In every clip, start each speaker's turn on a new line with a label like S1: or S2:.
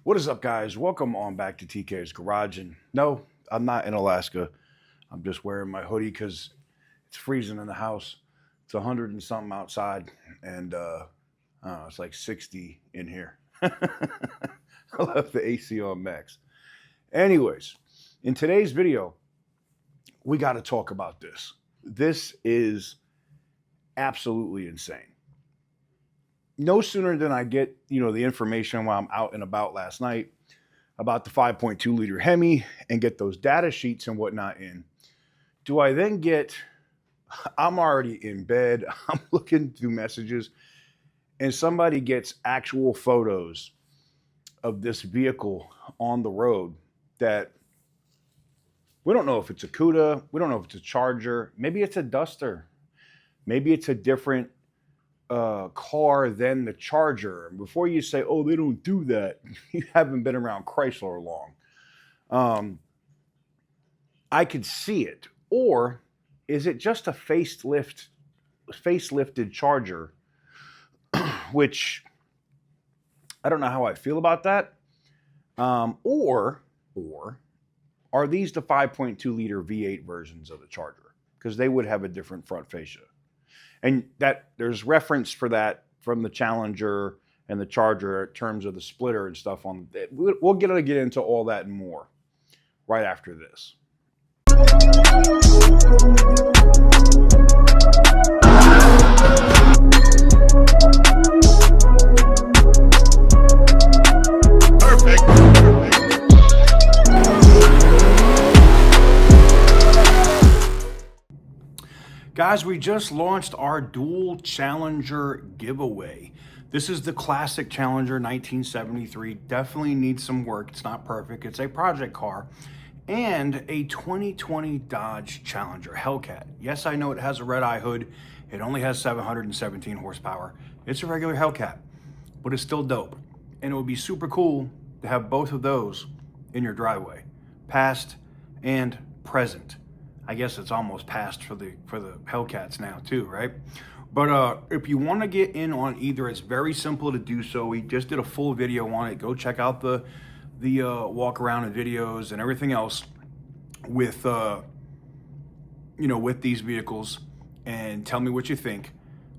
S1: What is up, guys? Welcome on back to TK's Garage. And no, I'm not in Alaska. I'm just wearing my hoodie because it's freezing in the house. It's 100 and something outside, and I don't know, it's like 60 in here. I left the AC on max. Anyways, in today's video, we got to talk about this. This is absolutely insane. No sooner than I get, the information while I'm out and about last night about the 5.2 liter Hemi and get those data sheets and whatnot in, do I then I'm already in bed, I'm looking through messages, and somebody gets actual photos of this vehicle on the road that we don't know if it's a Cuda, we don't know if it's a Charger, maybe it's a Duster, maybe it's a different car than the Charger. And before you say, oh, they don't do that, you haven't been around Chrysler long. I could see it. Or is it just a facelifted Charger, which I don't know how I feel about that. Or are these the 5.2 liter V8 versions of the Charger? Because they would have a different front fascia. And that there's reference for that from the Challenger and the Charger in terms of the splitter and stuff on it. We'll get into all that and more right after this. Guys, we just launched our dual Challenger giveaway. This is the classic Challenger 1973. Definitely needs some work. It's not perfect. It's a project car. And a 2020 Dodge Challenger Hellcat. Yes, I know it has a red-eye hood. It only has 717 horsepower. It's a regular Hellcat, but it's still dope. And it would be super cool to have both of those in your driveway, past and present. I guess it's almost past for the Hellcats now too, right? But if you want to get in on either, it's very simple to do so. We just did a full video on it. Go check out the walk around and videos and everything else with with these vehicles, and tell me what you think.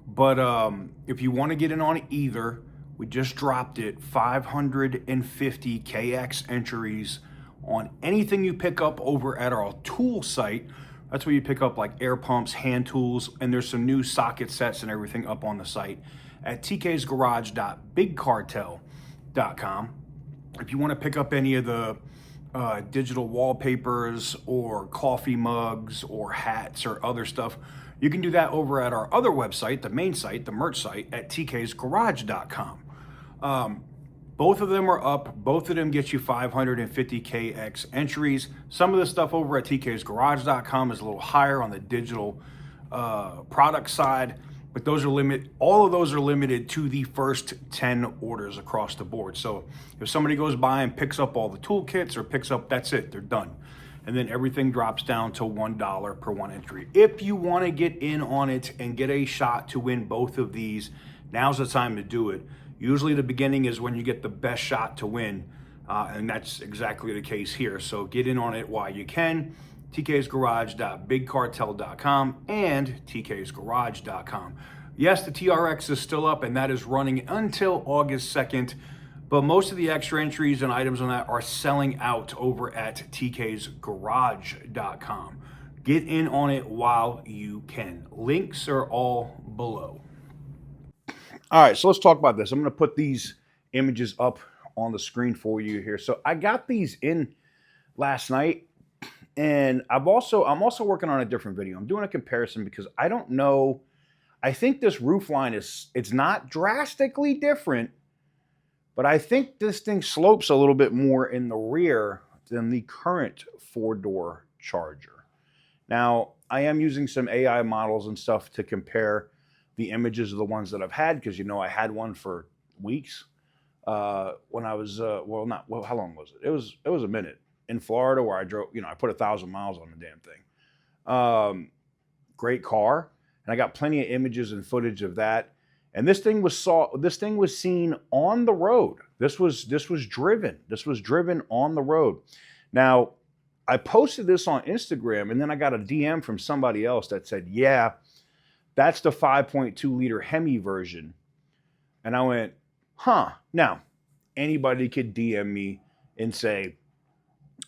S1: But if you want to get in on either, we just dropped it 550 KX entries on anything you pick up over at our tool site. That's where you pick up like air pumps, hand tools, and there's some new socket sets and everything up on the site at tk'sgarage.bigcartel.com. If you want to pick up any of the digital wallpapers or coffee mugs or hats or other stuff, you can do that over at our other website, the main site, the merch site, at tk'sgarage.com. Both of them are up. Both of them get you 550 KX entries. Some of the stuff over at tk'sgarage.com is a little higher on the digital product side, but those are all of those are limited to the first 10 orders across the board. So if somebody goes by and picks up all the toolkits or that's it, they're done. And then everything drops down to $1 per one entry. If you want to get in on it and get a shot to win both of these, now's the time to do it. Usually the beginning is when you get the best shot to win, and that's exactly the case here. So get in on it while you can. tk'sgarage.bigcartel.com and tk'sgarage.com. Yes, the TRX is still up, and that is running until August 2nd, but most of the extra entries and items on that are selling out over at tk'sgarage.com. Get in on it while you can. Links are all below. All right, so let's talk about this. I'm going to put these images up on the screen for you here. So I got these in last night, and I'm also working on a different video. I'm doing a comparison because I don't know. I think this roof line it's not drastically different, but I think this thing slopes a little bit more in the rear than the current four-door Charger. Now, I am using some AI models and stuff to compare the images of the ones that I've had, because I had one for weeks when I was how long was it? It was a minute in Florida where I drove. I put 1,000 miles on the damn thing. Great car, and I got plenty of images and footage of that. And this thing was seen on the road. This was driven. This was driven on the road. Now, I posted this on Instagram, and then I got a DM from somebody else that said, "Yeah, that's the 5.2 liter Hemi version." And I went, "Huh." Now, anybody could DM me and say,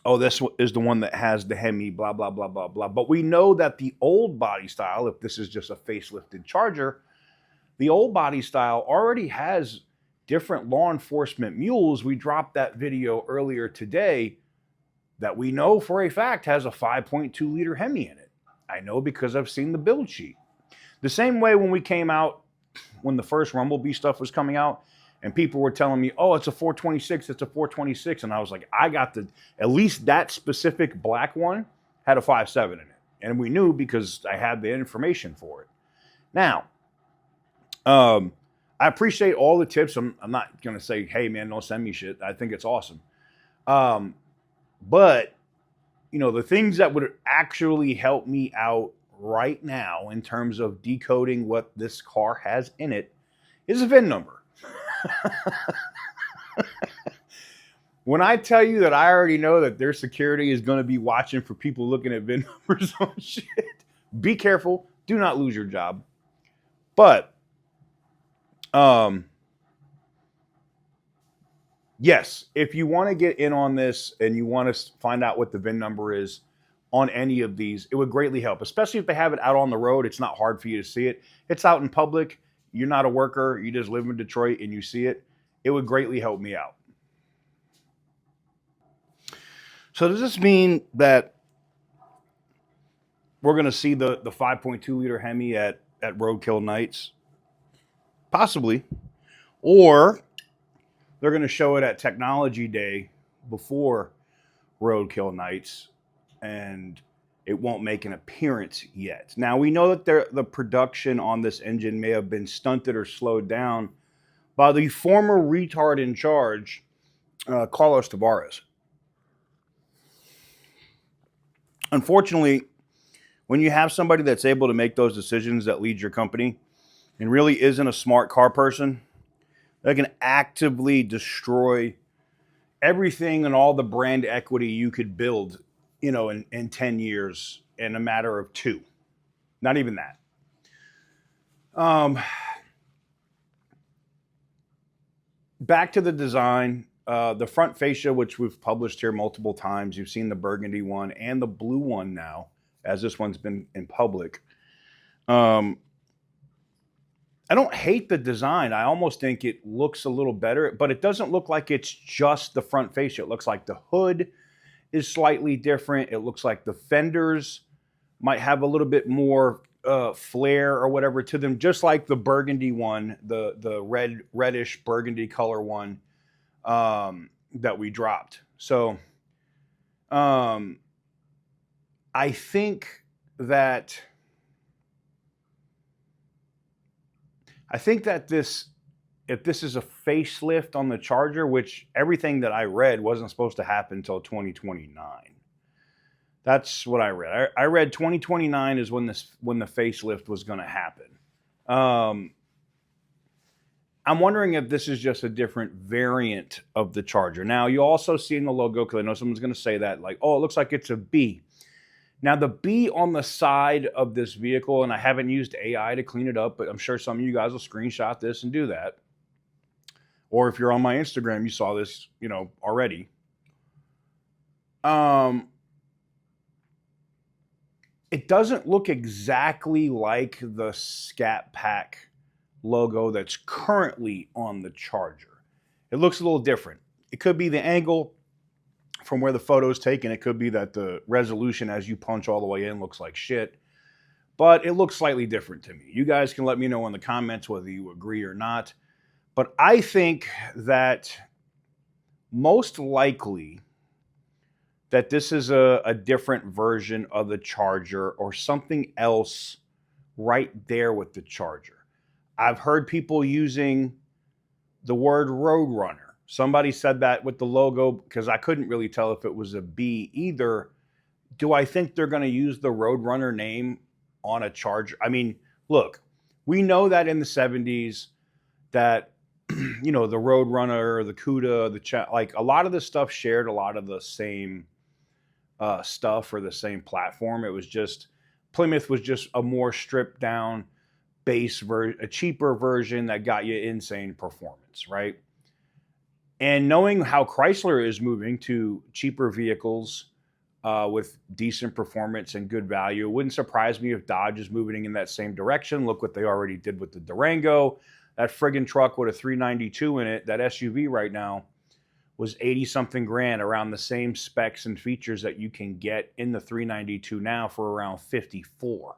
S1: "Oh, this is the one that has the Hemi, blah, blah, blah, blah, blah." But we know that the old body style, if this is just a facelifted Charger, the old body style already has different law enforcement mules. We dropped that video earlier today that we know for a fact has a 5.2 liter Hemi in it. I know because I've seen the build sheet. The same way when we came out, when the first Rumblebee stuff was coming out, and people were telling me, "Oh, it's a 426, it's a 426." And I was like, I got at least that specific black one had a 5.7 in it. And we knew because I had the information for it. Now, I appreciate all the tips. I'm not going to say, "Hey, man, don't send me shit." I think it's awesome. But, the things that would actually help me out right now in terms of decoding what this car has in it is a VIN number. When I tell you that I already know that their security is going to be watching for people looking at VIN numbers on shit, be careful. Do not lose your job. But, yes, if you want to get in on this and you want to find out what the VIN number is on any of these, it would greatly help, especially if they have it out on the road. It's not hard for you to see it. It's out in public. You're not a worker. You just live in Detroit and you see it. It would greatly help me out. So does this mean that we're going to see the 5.2 liter Hemi at Roadkill Nights? Possibly. Or they're going to show it at Technology Day before Roadkill Nights, and it won't make an appearance yet. Now, we know that the production on this engine may have been stunted or slowed down by the former retard in charge, Carlos Tavares. Unfortunately, when you have somebody that's able to make those decisions that leads your company and really isn't a smart car person, they can actively destroy everything and all the brand equity you could build, in 10 years in a matter of 2. Not even that. Back to the design. The front fascia, which we've published here multiple times. You've seen the burgundy one and the blue one now, as this one's been in public. I don't hate the design. I almost think it looks a little better, but it doesn't look like it's just the front fascia. It looks like the hood is slightly different. It looks like the fenders might have a little bit more flair or whatever to them, just like the burgundy one, the reddish burgundy color one that we dropped. So I think that if this is a facelift on the Charger, which everything that I read wasn't supposed to happen until 2029. That's what I read. I read 2029 is when the facelift was going to happen. I'm wondering if this is just a different variant of the Charger. Now, you also see in the logo, because I know someone's going to say that, like, "Oh, it looks like it's a B." Now, the B on the side of this vehicle, and I haven't used AI to clean it up, but I'm sure some of you guys will screenshot this and do that. Or if you're on my Instagram, you saw this, already. It doesn't look exactly like the Scat Pack logo that's currently on the Charger. It looks a little different. It could be the angle from where the photo is taken. It could be that the resolution as you punch all the way in looks like shit. But it looks slightly different to me. You guys can let me know in the comments whether you agree or not. But I think that most likely that this is a different version of the Charger or something else right there with the Charger. I've heard people using the word Roadrunner. Somebody said that with the logo because I couldn't really tell if it was a B either. Do I think they're going to use the Roadrunner name on a Charger? I mean, look, we know that in the 70s, that, you know, the Roadrunner, the Cuda, like a lot of this stuff shared a lot of the same stuff or the same platform. It was just Plymouth was just a more stripped down a cheaper version that got you insane performance, right? And knowing how Chrysler is moving to cheaper vehicles with decent performance and good value, it wouldn't surprise me if Dodge is moving in that same direction. Look what they already did with the Durango. That friggin' truck with a 392 in it, that SUV right now, was 80 something grand, around the same specs and features that you can get in the 392 now for around 54.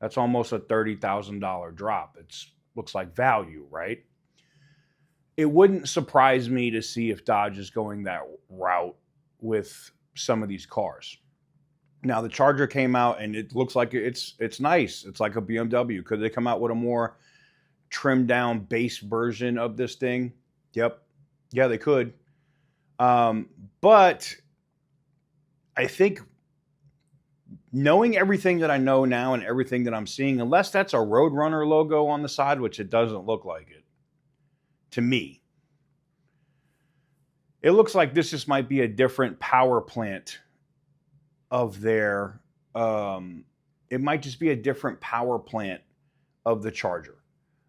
S1: That's almost a $30,000 drop. It looks like value, right? It wouldn't surprise me to see if Dodge is going that route with some of these cars. Now, the Charger came out and it looks like it's nice. It's like a BMW. Could they come out with a more trimmed down base version of this thing? Yep. Yeah, they could. But I think, knowing everything that I know now and everything that I'm seeing, unless that's a Roadrunner logo on the side, which it doesn't look like it, to me, it looks like this just might be a different power plant of their, it might just be a different power plant of the Charger.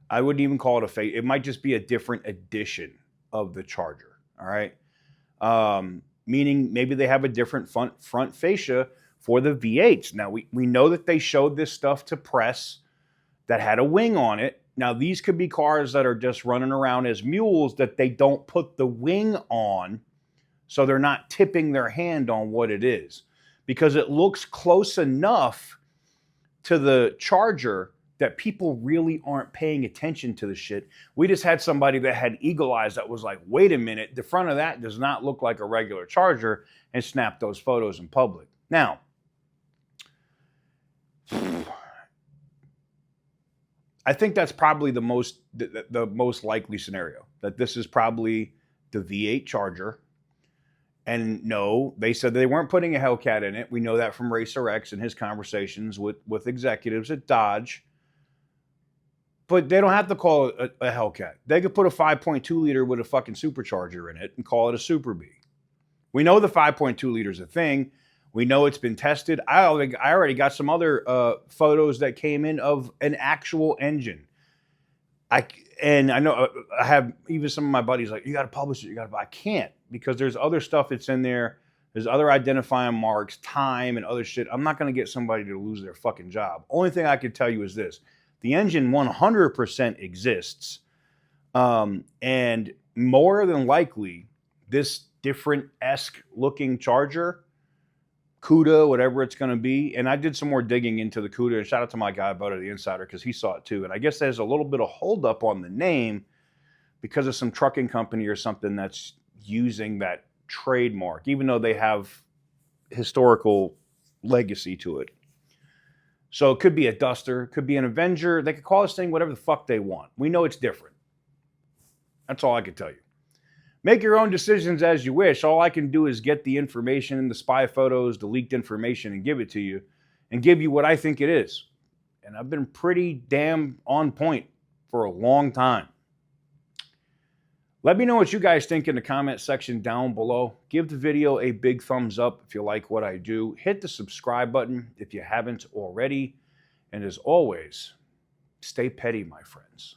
S1: I wouldn't even call it it might just be a different edition of the Charger, all right? Meaning maybe they have a different front fascia for the V8s. Now, we know that they showed this stuff to press that had a wing on it. Now, these could be cars that are just running around as mules that they don't put the wing on, so they're not tipping their hand on what it is, because it looks close enough to the Charger that people really aren't paying attention to the shit. We just had somebody that had eagle eyes that was like, wait a minute, the front of that does not look like a regular Charger, and snapped those photos in public. Now, I think that's probably the most likely scenario, that this is probably the V8 Charger. And no, they said they weren't putting a Hellcat in it. We know that from Racer X and his conversations with executives at Dodge. But they don't have to call it a Hellcat. They could put a 5.2 liter with a fucking supercharger in it and call it a SuperBee. We know the 5.2 liter is a thing. We know it's been tested. I already got some other photos that came in of an actual engine. I know I have even some of my buddies like, you got to publish it. I can't, because there's other stuff that's in there. There's other identifying marks, time, and other shit. I'm not going to get somebody to lose their fucking job. Only thing I can tell you is this. The engine 100% exists. And more than likely, this different-esque looking Charger, Cuda, whatever it's going to be. And I did some more digging into the Cuda, and shout out to my guy, Butter the Insider, because he saw it too. And I guess there's a little bit of holdup on the name because of some trucking company or something that's using that trademark, even though they have historical legacy to it. So it could be a Duster, could be an Avenger. They could call this thing whatever the fuck they want. We know it's different. That's all I can tell you. Make your own decisions as you wish. All I can do is get the information, the spy photos, the leaked information, and give it to you, and give you what I think it is. And I've been pretty damn on point for a long time. Let me know what you guys think in the comment section down below. Give the video a big thumbs up if you like what I do. Hit the subscribe button if you haven't already. And as always, stay petty, my friends.